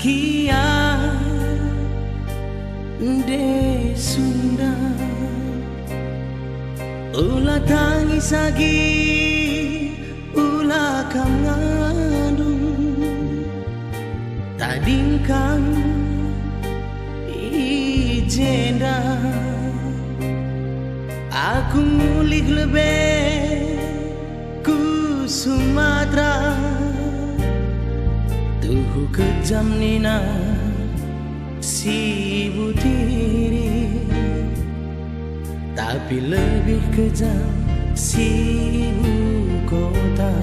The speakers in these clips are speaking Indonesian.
Saskia de Sunda ulah tangis lagi ulah kam ngandung tadingkan ijenda aku ngulik lebih ku Sumatera tuh kejam nina si butiri tapi lebih kejam si ibu kota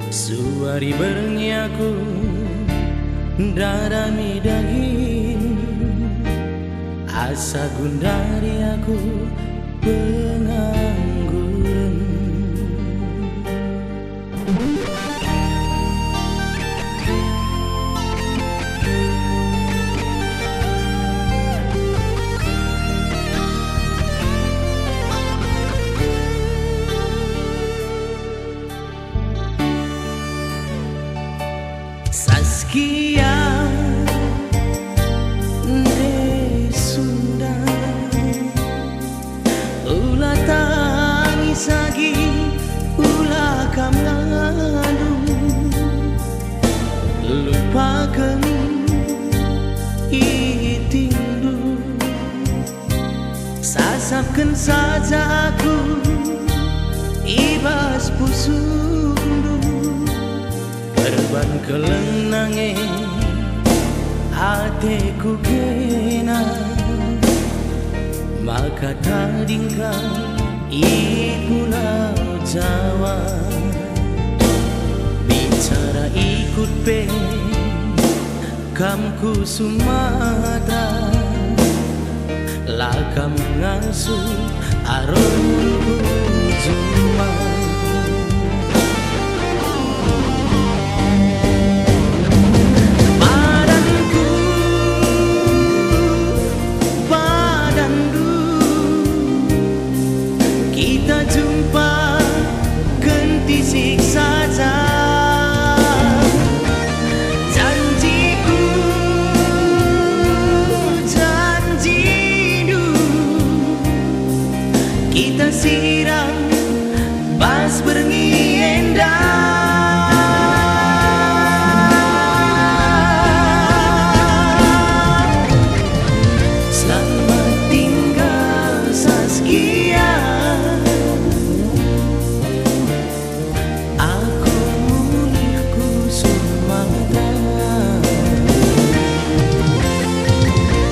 suari berengi aku darami daging asa gundari aku pengangguran. Saskia de Sunda ulah tangis lagi ulah kam ngandung lupakan itindu sasapkan saja aku ibas pusundu Perban kelenange hatiku kena maka tadingkan i Pulau Jawa bicara ikut pe kamku Sumatera lakam ngasuh aromku Juma kita siram pas berengi endah. Selamat tinggal Saskia, aku mulihku Sumatera.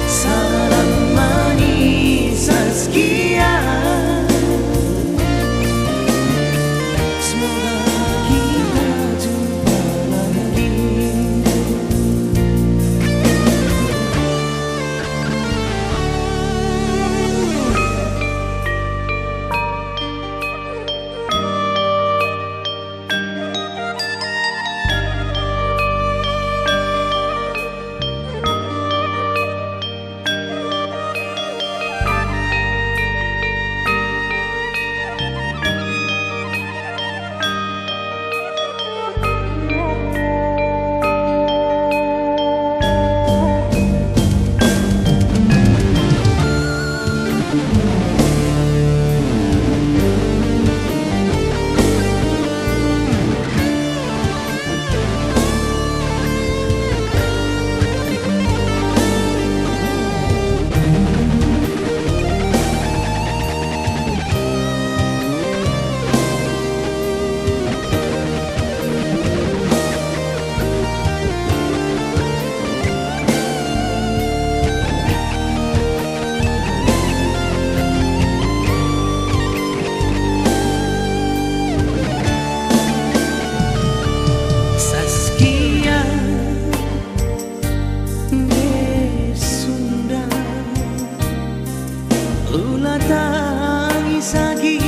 Salam manis Saskia, ulah tangis lagi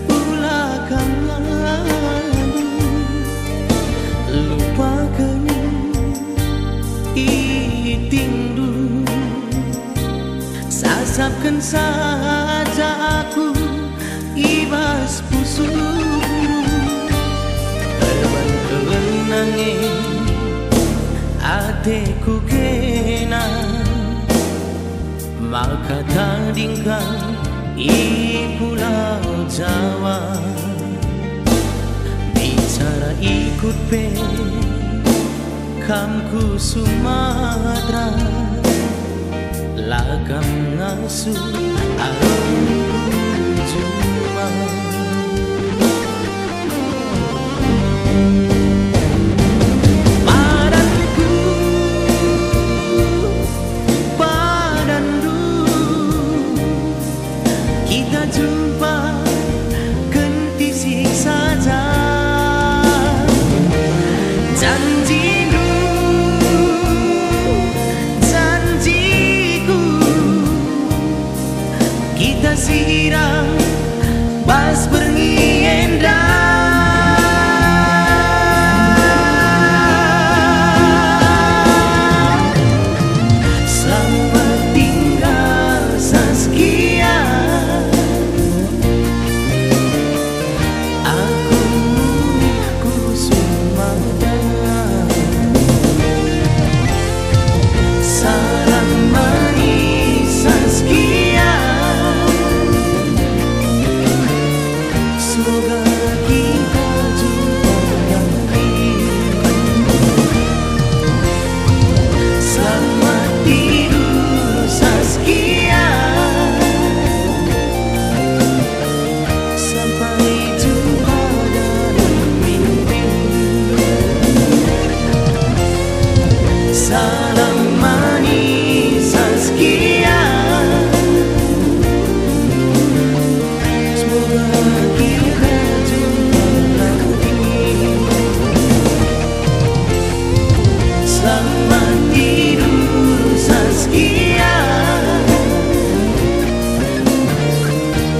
ulah kam ngandung lupakan itindu sasapkan saja aku ibas pusundu perban kelenange Hateku kena maka tandingkan i Pulau Jawa. Bicara ikut pe kamku Sumatera, lagam ngasuh arumku cuma. Siram bas bernienda, selamat tinggal Saskia. Aku milikku Sumatera. Salam manis Saskia, semoga kita jumpa lagi. Selamat tidur Saskia, sampai jumpa dalam mimpi. Salam manis Saskia, semoga kita jumpa lagi. Selamat tidur Saskia,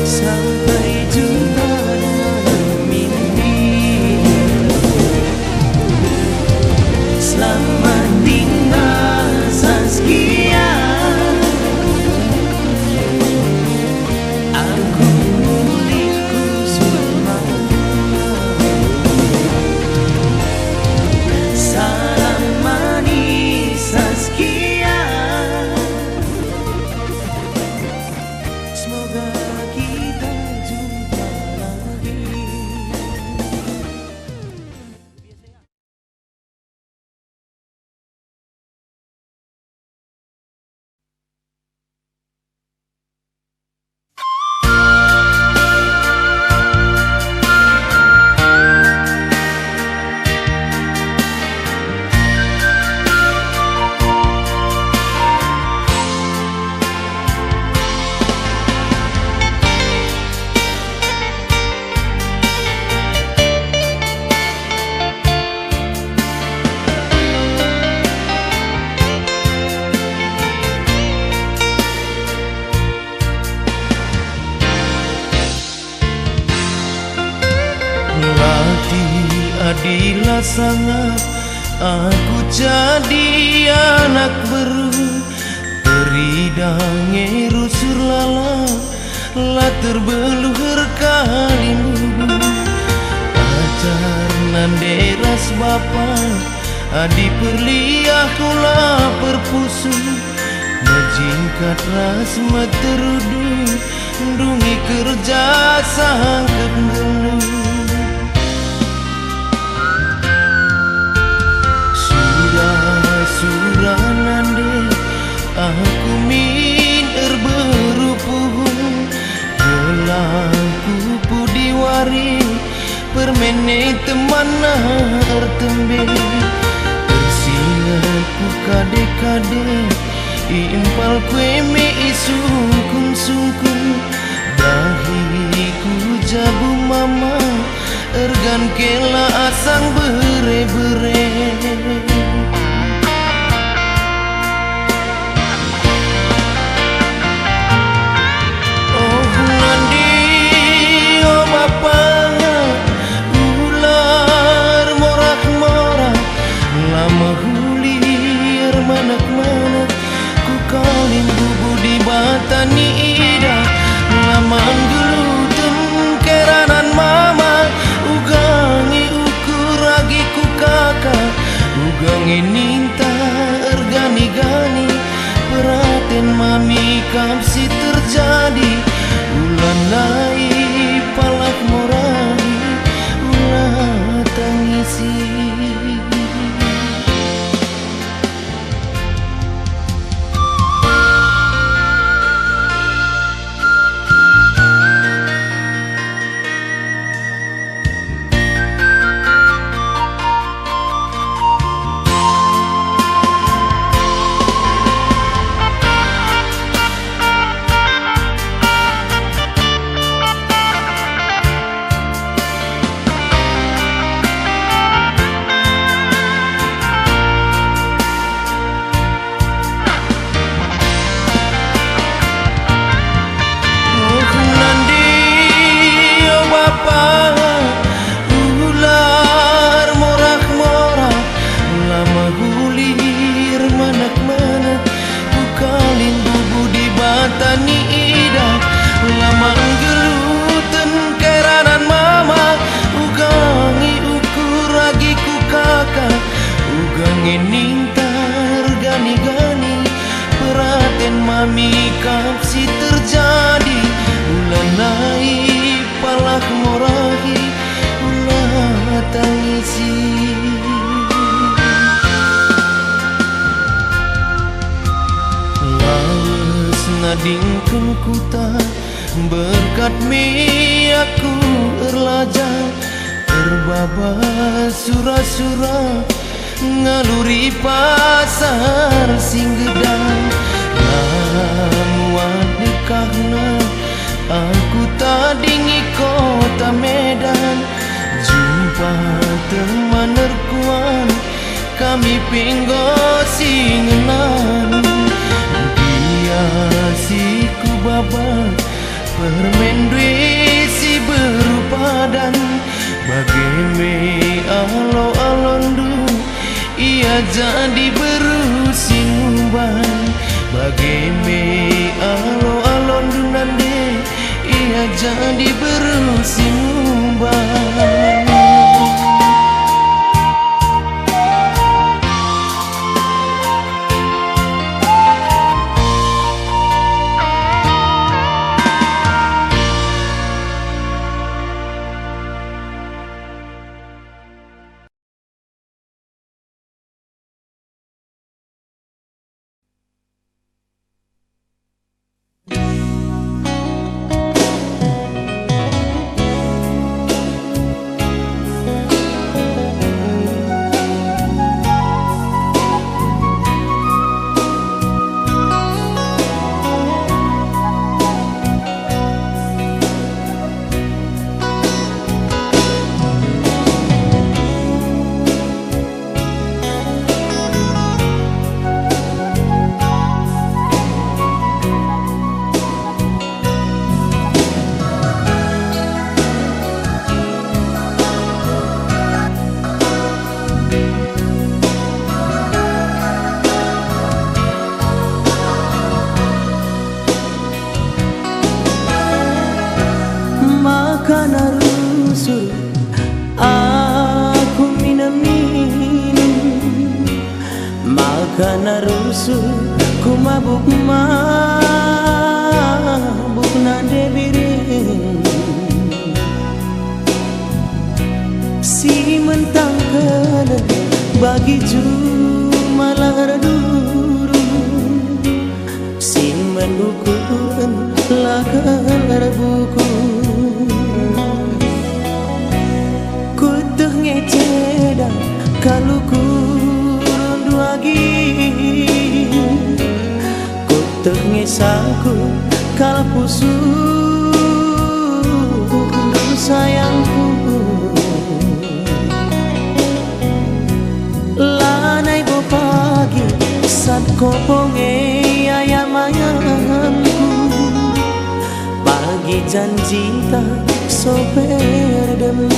sampai jumpa dalam mimpi. Selamat tinggal Saskia, aku milikku Sumatera. Salam manis Saskia, semoga kita jumpa lagi. Latih adilah sangat, aku jadi anak beru. Teridange rusur lala, la terbeluhur kalimu. Ajar nanderas bapa, adi perliah kula perpusu. Najingkat ras materudu, dungi kerja sangkep ngelu. Surah nande aku min berberupuh, gelaku pudiwari permene teman artembe. Tersingatku kade-kade impal kue me isungkun-sungkun. Dahiku jabu mama ergan kela asang bere-bere. Manak-manak ku kalin bubu di batani ida. Berkat-Mi aku erlaja terbabas sura-sura ngaluri pasar Singgedang. Lamuat dekahna aku tadingi kota Medan, jumpa teman nerkuan kami penggosi ngenan. Biasiku babat permen si berupadan, bagaimana alo-alon du ia jadi berusin umban. Bagaimana alo-alon du nande ia jadi berusin umban. Karena rusuh aku minum, maka rusuh ku mabuk nade biring. Si mentang kena bagi jumalah duru, si mendukun lakar buku. Ngeceda kalau kurun duagi, ku tengesaku kalau pusuh sayangku. Lanai bo pagi saat koponge ayam-ayamku, pagi janji tak soper demu.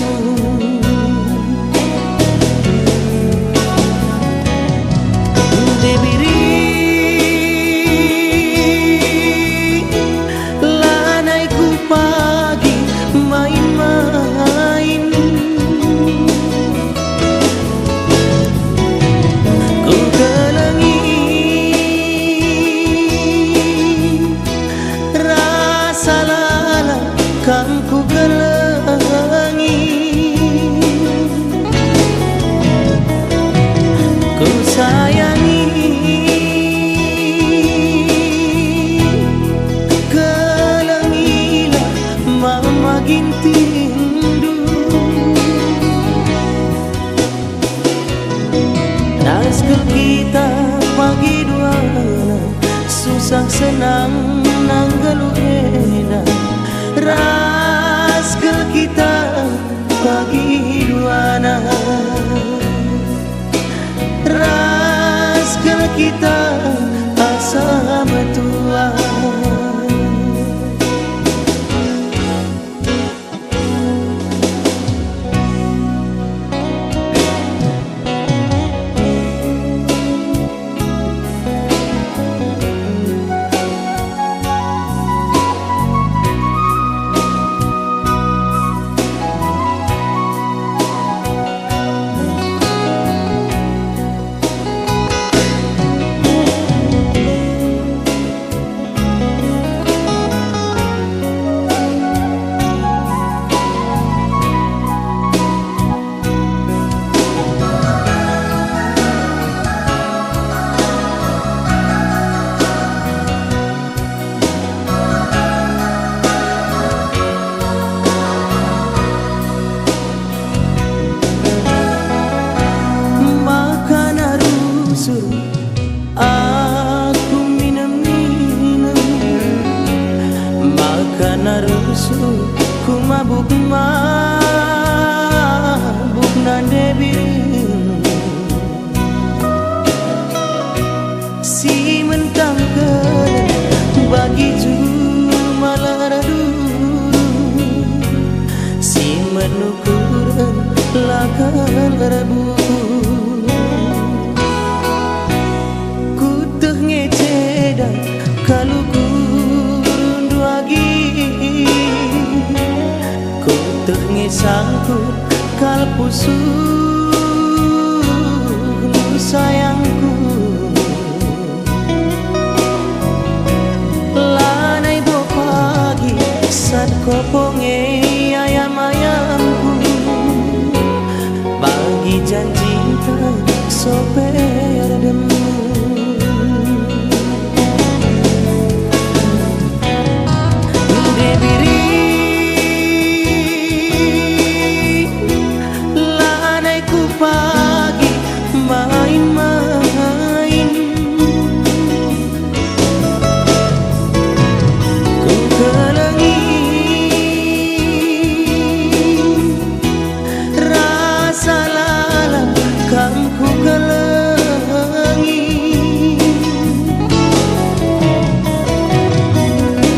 Kita pagi dua susah senang nanggalu enak. Raskel kita pagi dua raskel kita asa betua. pusu ku mabuk nande biru si mentang bagi jumalaradu si menukuran lakal rabu kuteh ngeceda kalau kurundu agi kuteh ngesangkut kal pusu sayangku lanai bo pagi saat koponge ayam-ayamku bagi janji tak soper demu debiri lanai ku pagi main-main ku kelengi rasa lalang kam ku kelengi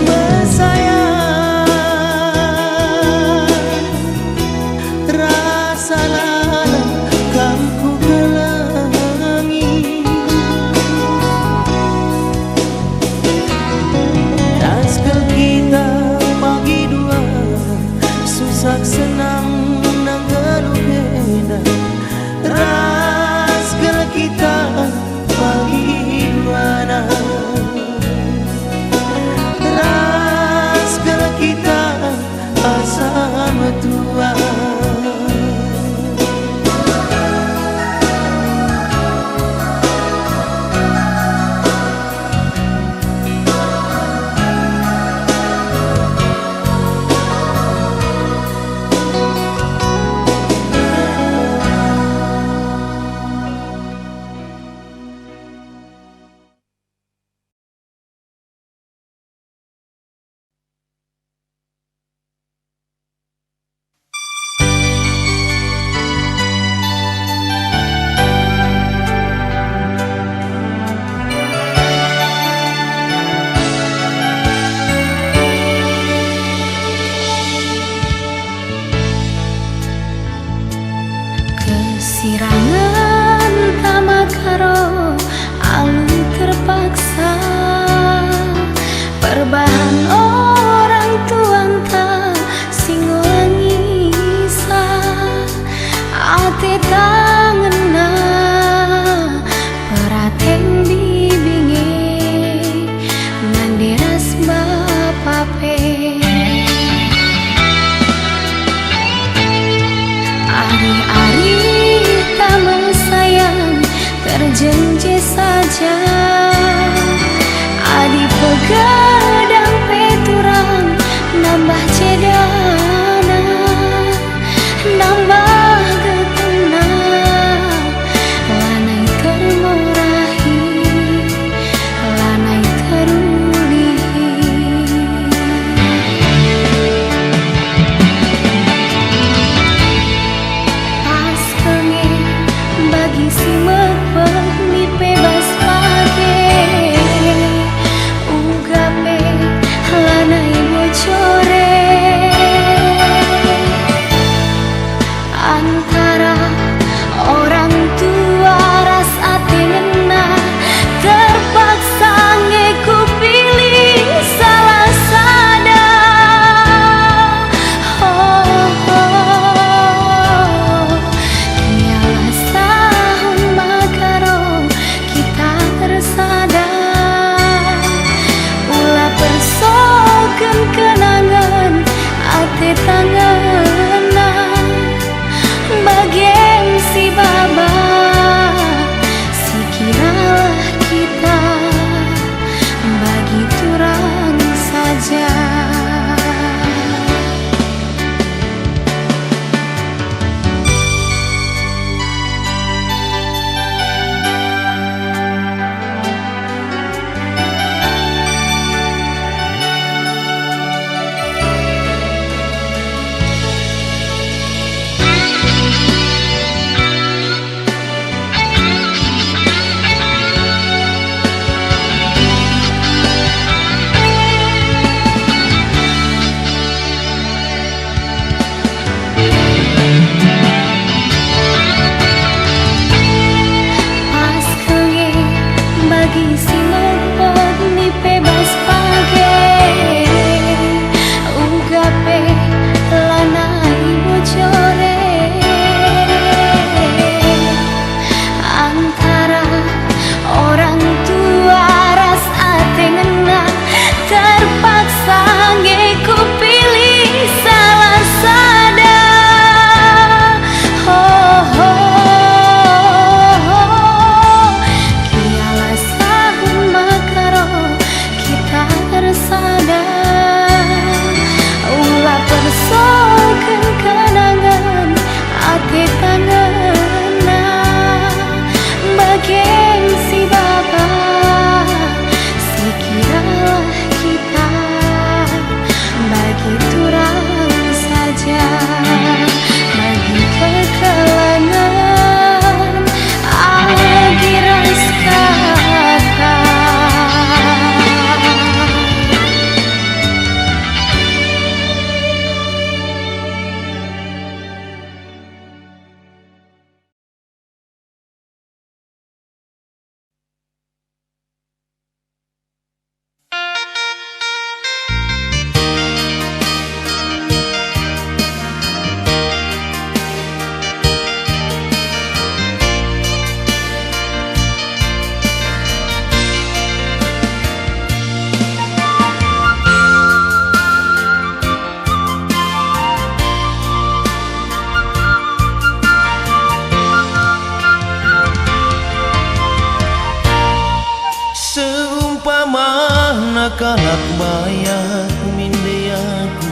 bersayang rasa lalang kam ku kelengi raskel kita pagi dua susah senang nang gelugena raskel kita pagi dua raskel kita asa metua kesirangan tamakaro alu terpaksa perbahan orang tuanta singolangisa ate tangena perateng bibinge nanderas bapape ari-ari taman sayang terjenje saja adi pegadang peturang nambah cedana nambah getena lanai termurahi lanai terulihi pas kenge bagi si mepet mi bebas pake ugape lanai bocore antara orang tua ras ate ngena terpaksa ngeku pilih salah sada ialah tahun makaro kita tersadar ulah persoken kenangan ate tangenan bagian si baba sikiralah kita bagi turang saja. kalak bayat mindeyaku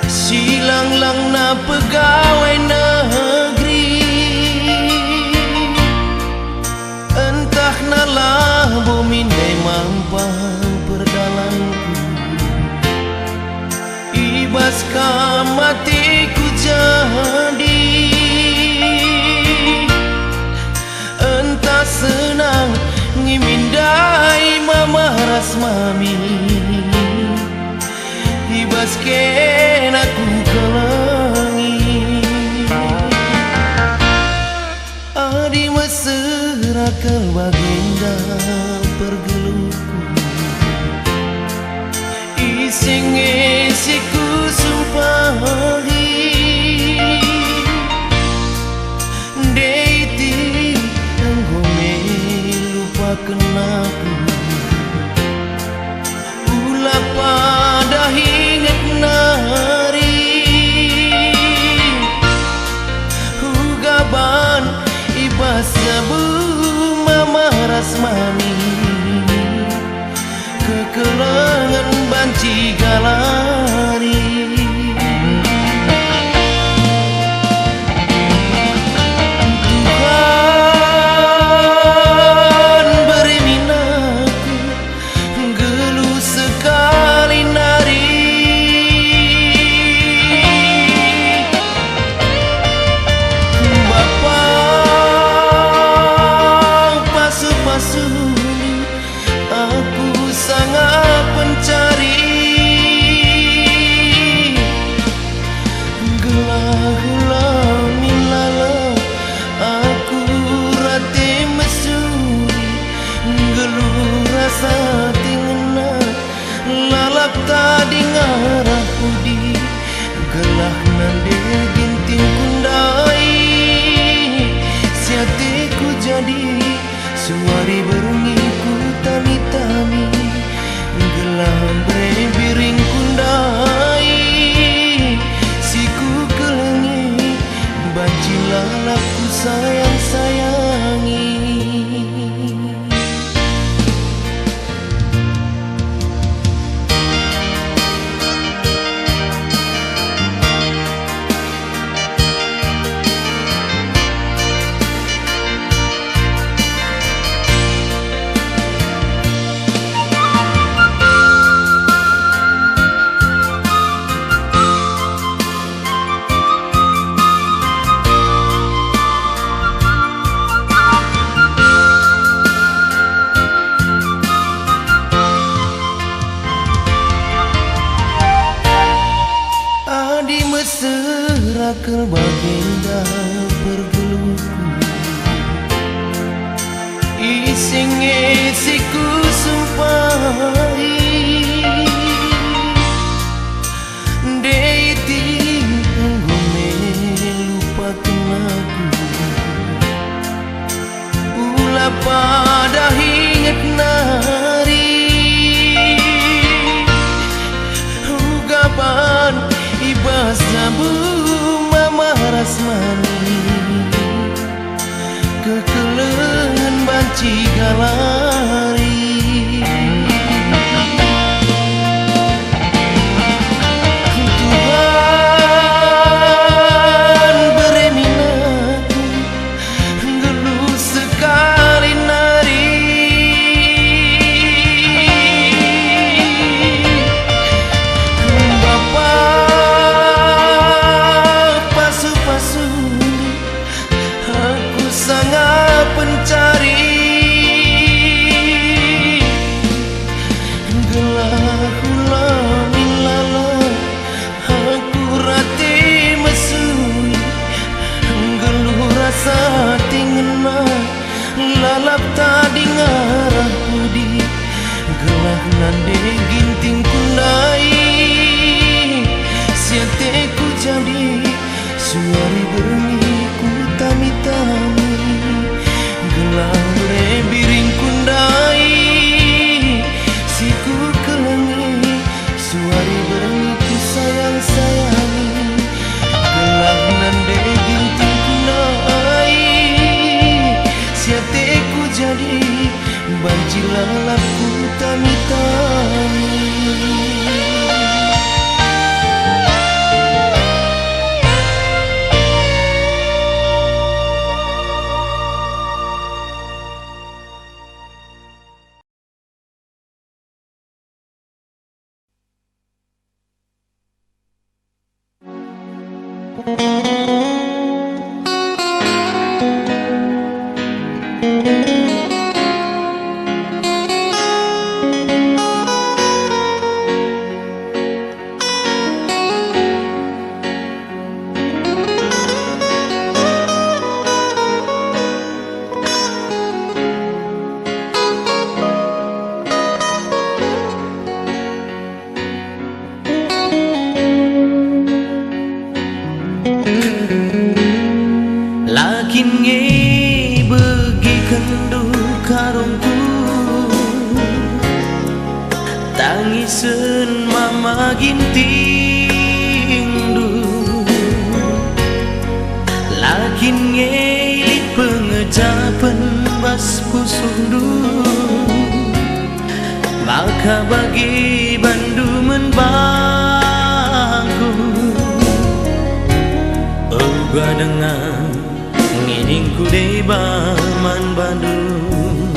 silang lang na pegawai negeri entah nalah bomindai mampang perdalanku ibas kamatiku jadi entah senang ngimindai mama rasmami ibas ken aku kelangi adi mesra ke baginda pergeluku ising isiku sumpahi deiti anggome lupakan aku ula pada hingat nari hugaban ibas sabu mama rasmani kekelangan banci galari Tuhan beri minaku geluh sekali nari Bapa pasu-pasu aku sangat pencari gelah-gelah milala aku rati mesuri geluh rasa tingena lalap tadi ngarah pudi gelah nande ginting kundai siatiku jadi suari berungiku tani-tani gelah biring kundai siku kelengi banci lalapku sayang-sayangi mesra ke baginda pergeluku ising isiku sumpahi deiti anggome lupakan aku ula pada hingat nari hugaban ibas sabu mama rasmani kekelengan banci galari Tuhan beri minaku geluh sekali nari Bapa pasu-pasu aku sangat pencari Lakin nge begi kendu karungku tangiseun mama gintingdu. Lakin nge pengejapan bas pusundu maka bagi bandu menbangku uga dengan nginingku debaman Bandung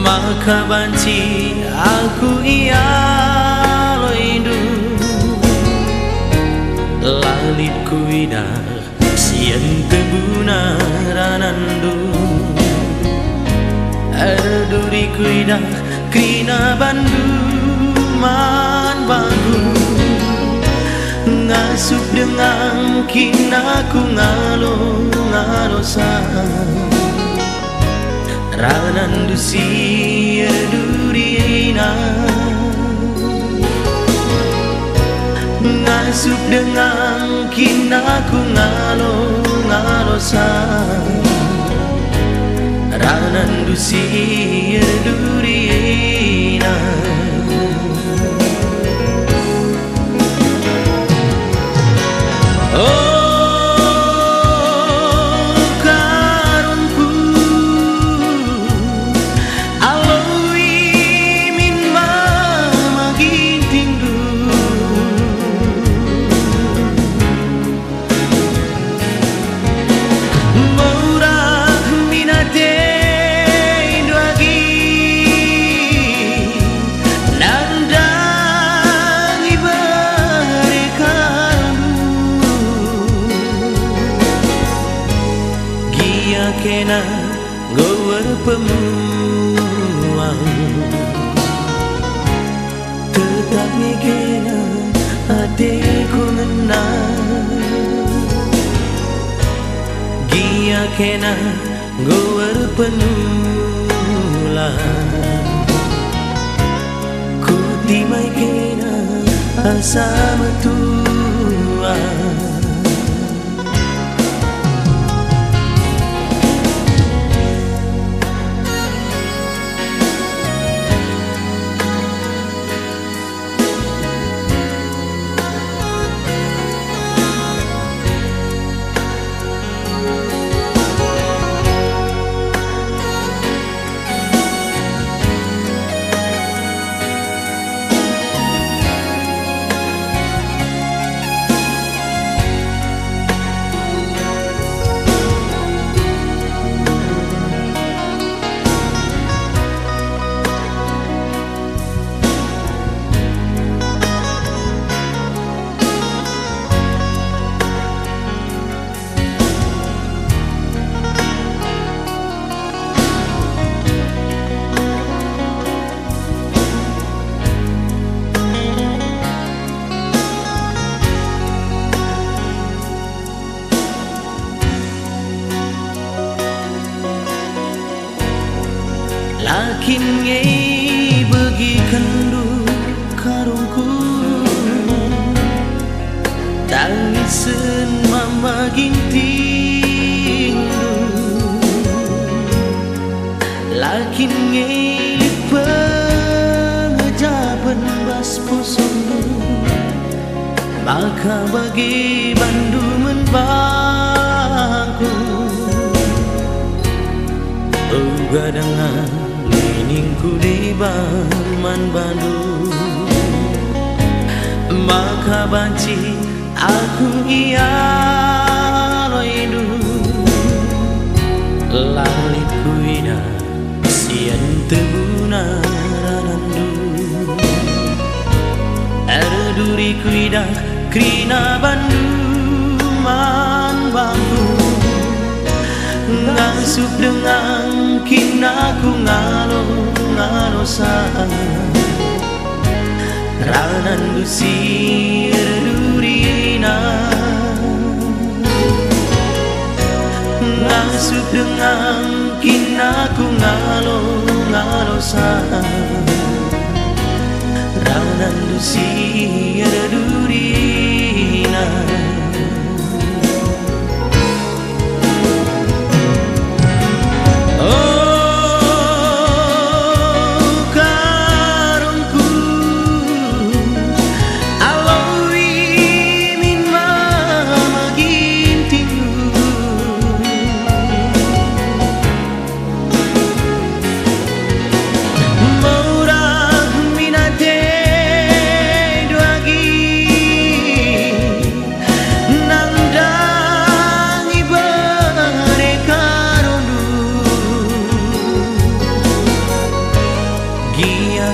maka banci aku iya loindu lalitku idah sian tebuna ranandu arduriku idah krina banduman Bandung ngasup dengan kinaku ngalo-ngalosa ranandu sia durina ngasup dengan kinaku ngalo-ngalosa ranandu sia durina. Kena gower pemuang tetap kena hatiku menang gia kena gower penulang ku timai kena asa metuang. Lakin nge begi kendu karungku tangiseun mama gintingdu. Lakin nge pengejaban bas pusundu maka bagi bandu menbangku uga dengan ningku di baman Bandung maka banci aku iya loidu lalitku ina sian tebuna ranandu arduriku ida krina Bandung man bangku ngasup dengan kinaku ngalo saan ranan dusir durina ngasup dengan kinaku ngalo saan ranan dusir durina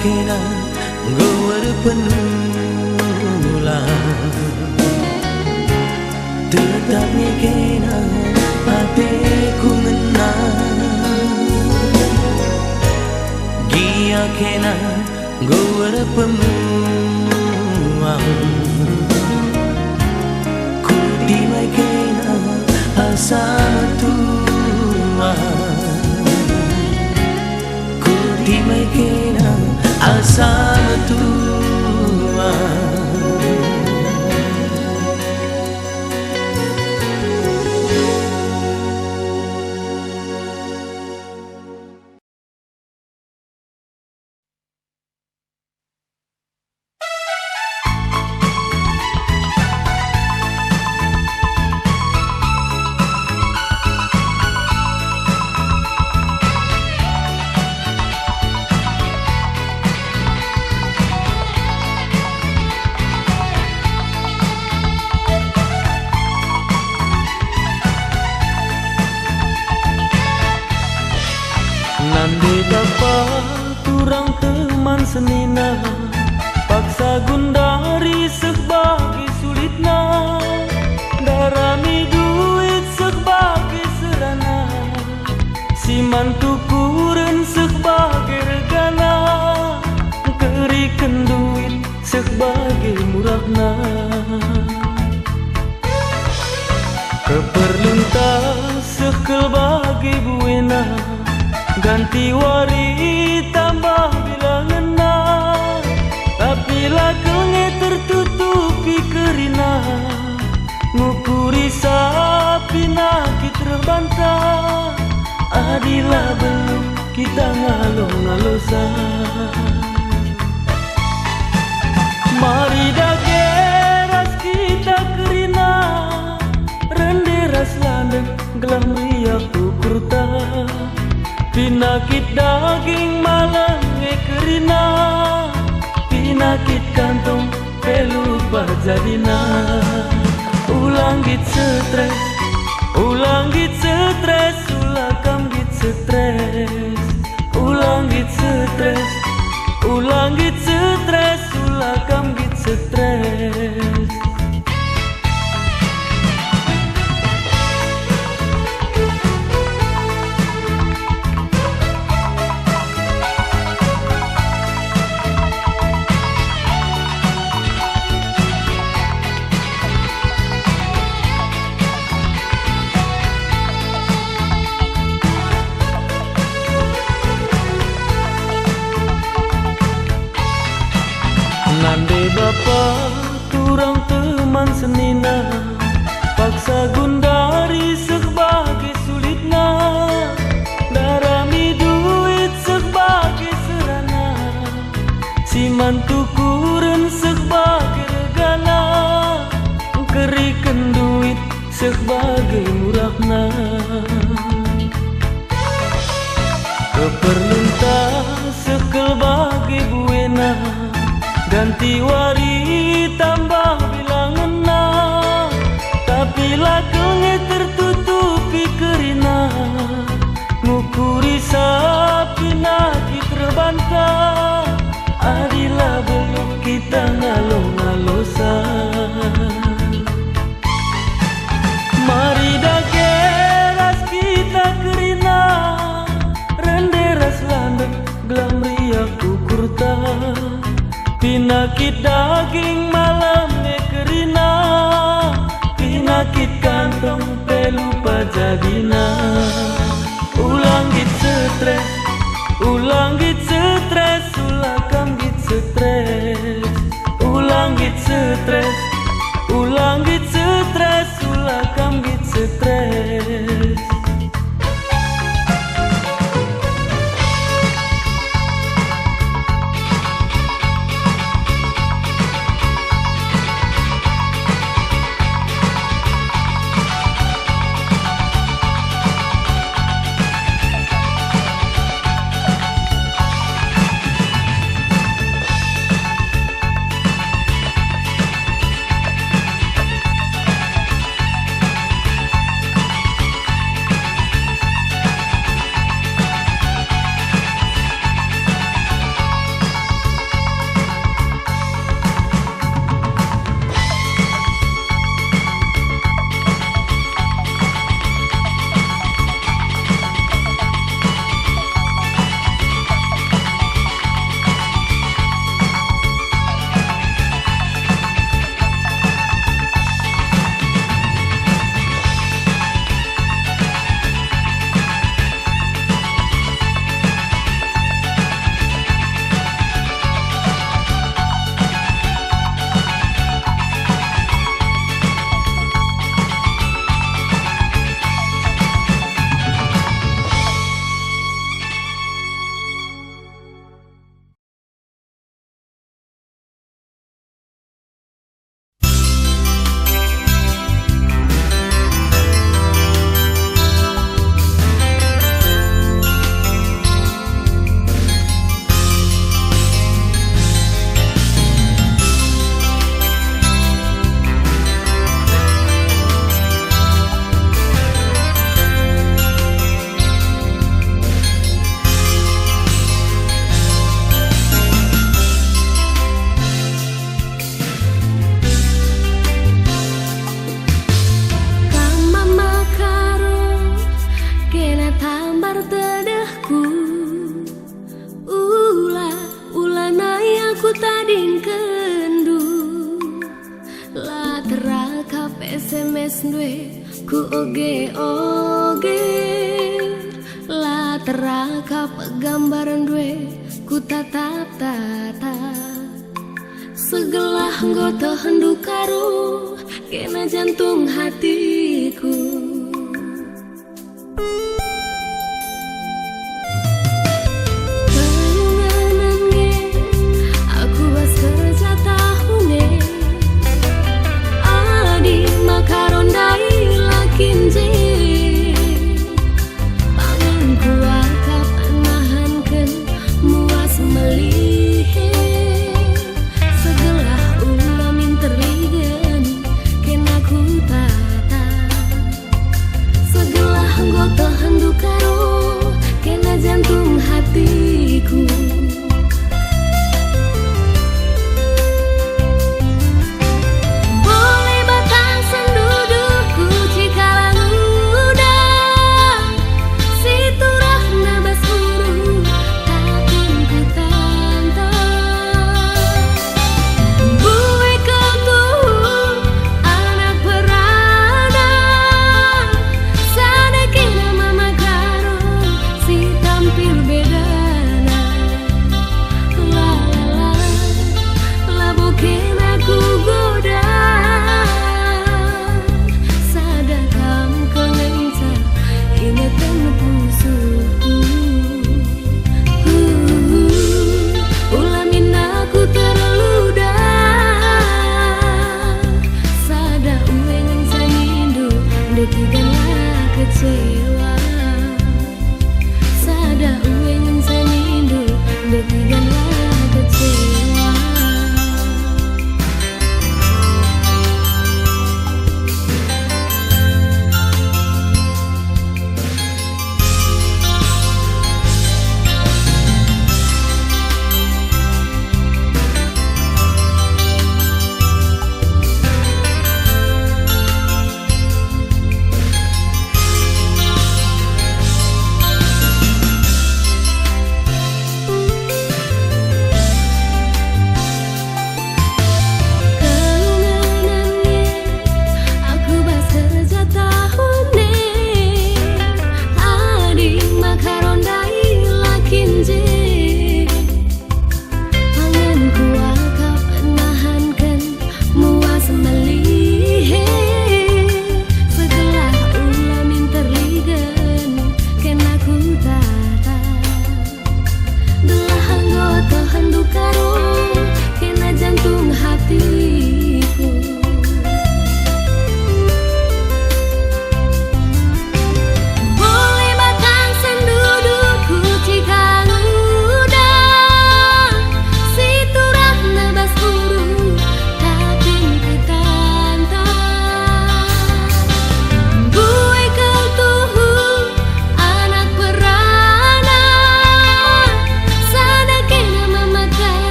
kena gowar penula tetap kena hatiku ngena gia kena gowar penula ku dimai kena asa tua ku dimai kena asa tua Nande dapat kurang teman senina paksa gundari sebagai sulitna darami duit sebagai serana si mantu kuren sebagai regana kerikan duit sebagai murahna keperluntas sekel bagi buena ganti wari tambah bilangan na tapi lakelnya tertutupi kerina ngukuri sapi nakit terbantah adilah belum kita ngalo-ngalosa mari dageras kita kerina renderas landeng gelam riak ukurta pinakit daging malang kerina pinakit kantong pelupa jadina ulang git stres ulang git stres ulakam git stres ulang git stres ulang git stres ulakam git stres Nande bapak kurang teman senina paksa gundari sebagai sulitna darami duit sebagai serana si mantu kuren sebagai regana kerikan duit sebagai murahna keperluntas sekel bagi buena ganti wari tambah bilangan na tapi lakelnya tertutupi kerina ngukuri sapi nakit terbantah adilah belum Pinakit daging malam nekerina, pinakit kantong pelupa jadina. Ulang git stres, ulang git stres, ulakam git stres. Ulang git stres, ulang git stres, ulakam git stres. SMS dwe ku oge la teraka pegambaran dwe ku tatap segelah nggoto hendu karo kena jantung hatiku. Segelah ulamin terligen kena ku tata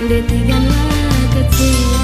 detiganlah kecewa.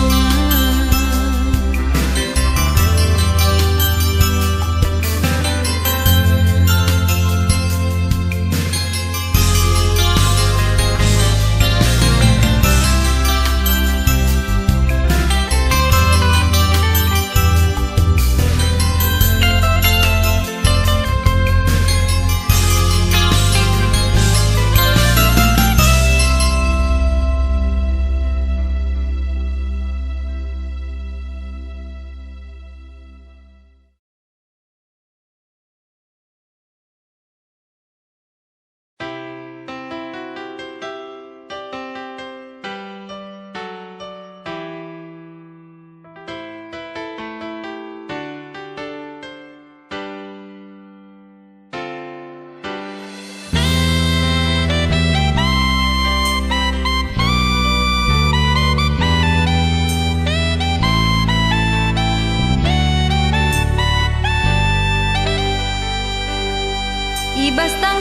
Ibas tang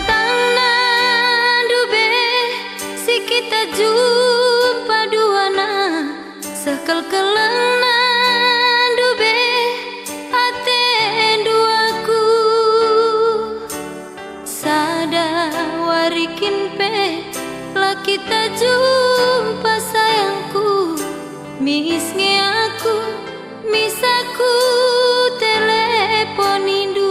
dube si kita jumpa duana sekel-kelena dube ate duaku sada warikin pe lah kita jumpa sayangku misnge aku misaku telepon indu.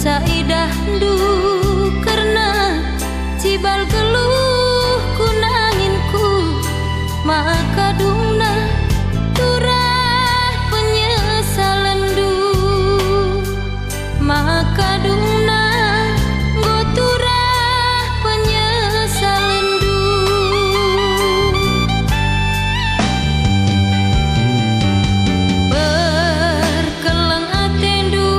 Caidah du karena cibal geluh kunanginku maka dungna turah penyesalan du maka dungna go turah penyesalan du berkelang atendu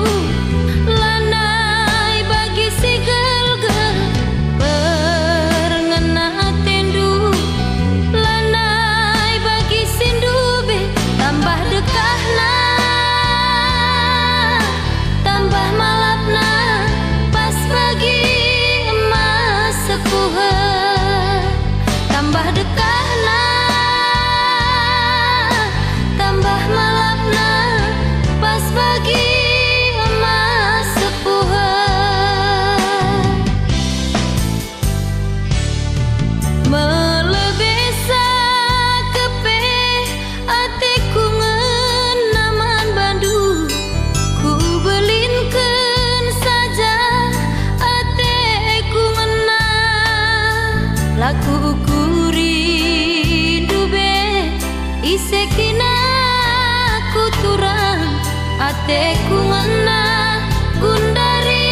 laku ukuri dube isekina kuturang ateku ngena gundari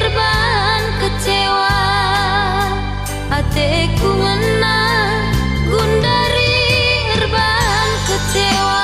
erban kecewa ateku ngena gundari erban kecewa.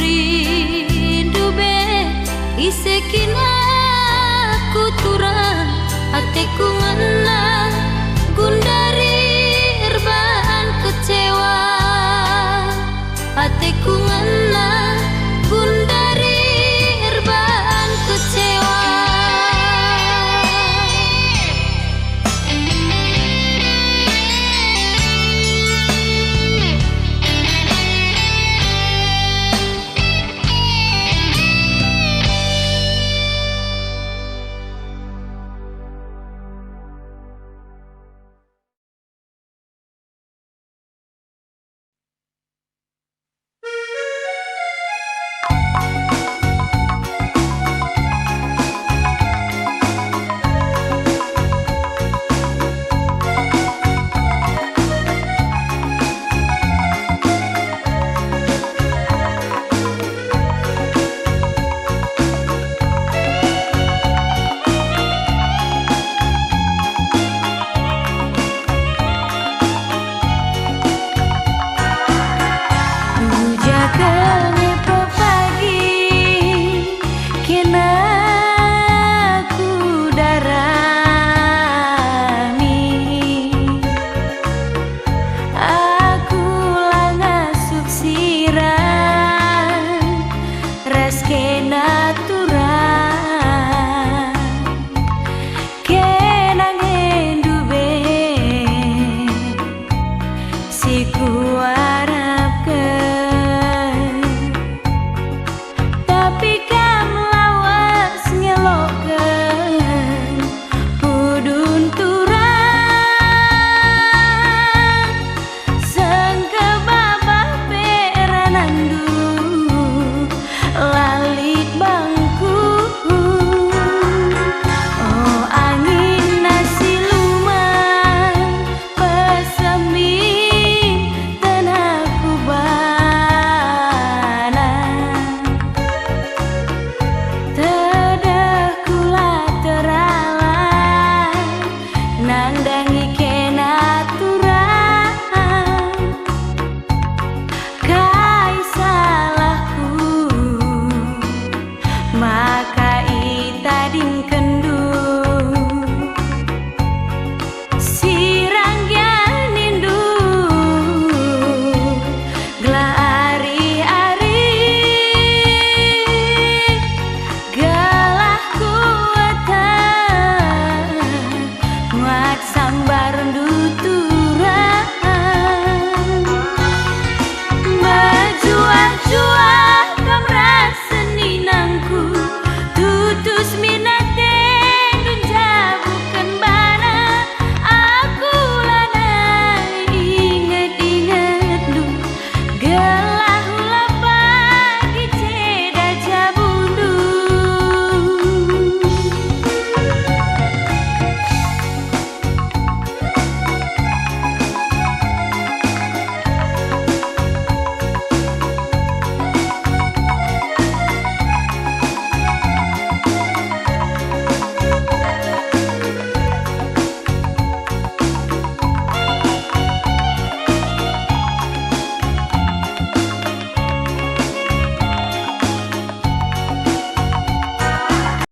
rindu be isekina kuturang ateku ngena gundari erbaan kecewa ateku ngena